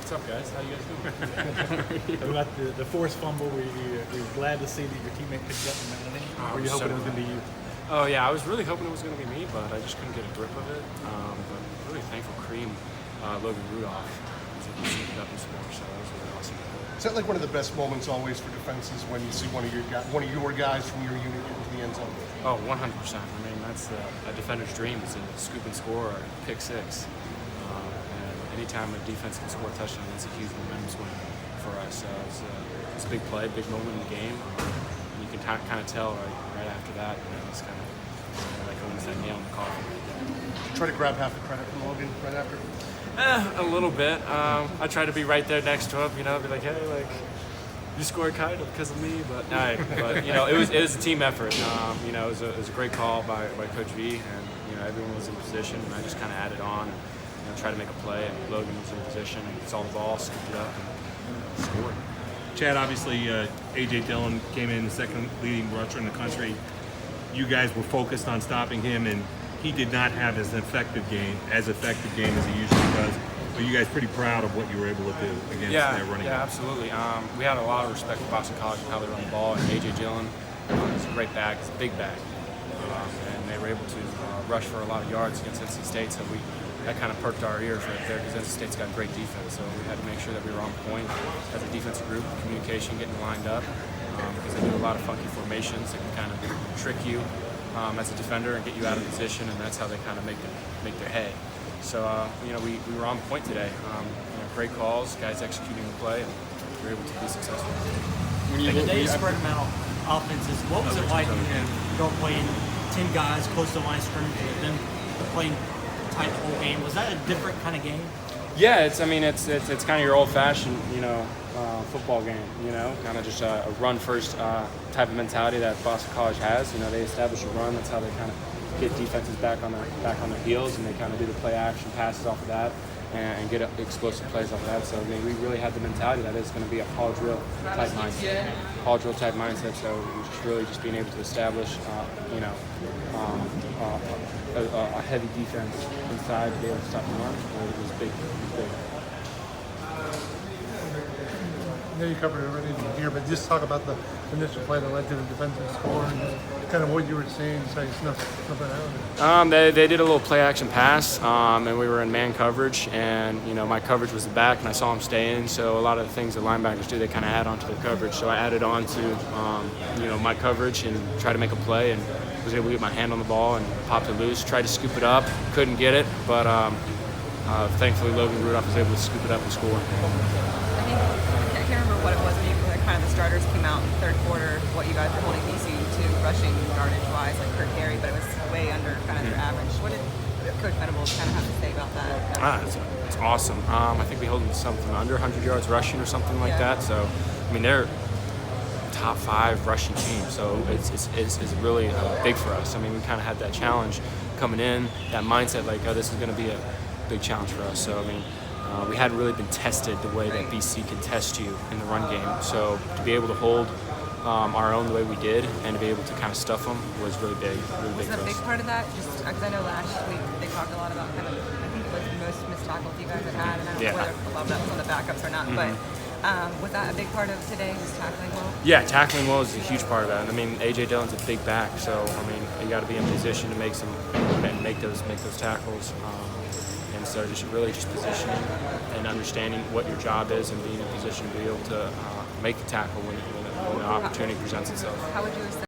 What's up, guys? How you guys doing? About the forced fumble, were you glad to see that your teammate picked up the penalty? Were you hoping it was going to be you? Oh yeah, I was really hoping it was going to be me, but I just couldn't get a grip of it. But really thankful Kareem, Logan Rudolph, was able to sneak it up and score, so that was really awesome. Is that like one of the best moments always for defenses when you see one of your guys from your unit get into the end zone? Oh, 100%. I mean, that's a defender's dream, is to scoop and score or pick six. And anytime a defense can score a touchdown, that's a huge momentum swing for us. It's a big play, big moment in the game. And you can kind of tell right after that, it's kind of like almost that nail in the coffin. Try to grab half the credit from Logan right after? A little bit. I try to be right there next to him, be like, hey, you scored kind of because of me, but it was a team effort. It was a great call by Coach V, and everyone was in position, and I just kind of added on and tried to make a play, and Logan was in position and saw the ball, scooped it up, and scored. Chad, obviously, A.J. Dillon came in the second leading rusher in the country. You guys were focused on stopping him, and he did not have as effective game as he usually does. But you guys pretty proud of what you were able to do against their running game? Yeah, absolutely. We had a lot of respect for Boston College and how they run the ball, and A.J. Dillon is a great back. It's a big back. And they were able to rush for a lot of yards against NC State, so that kind of perked our ears right there because NC State's got great defense. So we had to make sure that we were on point as a defensive group, communication, getting lined up, because they do a lot of funky formations that can kind of trick you as a defender and get you out of position, and that's how they kind of make their hay. So we were on point today. Great calls, guys executing the play, and we were able to be successful. The day you spread them out offenses, what was it like? You're playing 10 guys close to the line of scrimmage, and then playing tight the whole game. Was that a different kind of game? Yeah, it's kind of your old-fashioned football game. Kind of just a run-first type of mentality that Boston College has. They establish a run. That's how they kind of get defenses back on their heels, and they kind of do the play-action passes off of that and get explosive plays off of that. So we really had the mentality that it's going to be a college drill type mindset. So we're just really being able to establish, a heavy defense inside to be able to stop the run. It was big. I know you covered it already here, but just talk about the initial play that led to the defensive score and kind of what you were seeing, so you snuff it out. They did a little play action pass, and we were in man coverage, and my coverage was the back, and I saw him stay in. So a lot of the things that linebackers do, they kind of add on to their coverage. So I added on to my coverage and tried to make a play, and was able to get my hand on the ball and popped it loose. Tried to scoop it up, couldn't get it, but thankfully Logan Rudolph was able to scoop it up and score. I can't remember what it was when kind of the starters came out in the third quarter, what you guys were holding BC to rushing yardage-wise, like per carry, but it was way under kind of their average. What did Coach Venables kind of have to say about that? It's awesome. I think we held them to something under 100 yards rushing or something like that. So, they're top 5 rushing team, so it's really big for us. We kind of had that challenge coming in, that mindset like, oh, this is going to be a big challenge for us. So, we hadn't really been tested the way that BC can test you in the run game. So to be able to hold our own the way we did and to be able to kind of stuff them was really big for us. Was that a big part of that? Just because I know last week they talked a lot about kind of, I think it was the most missed tackles you guys had, and I don't know whether a lot of that was on the backups or not, but was that a big part of today, just tackling well? Yeah, tackling well is a huge part of that. A.J. Dillon's a big back, so you got to be in position to make those tackles. And so just positioning and understanding what your job is and being in position to be able to make a tackle when the opportunity presents itself. How would you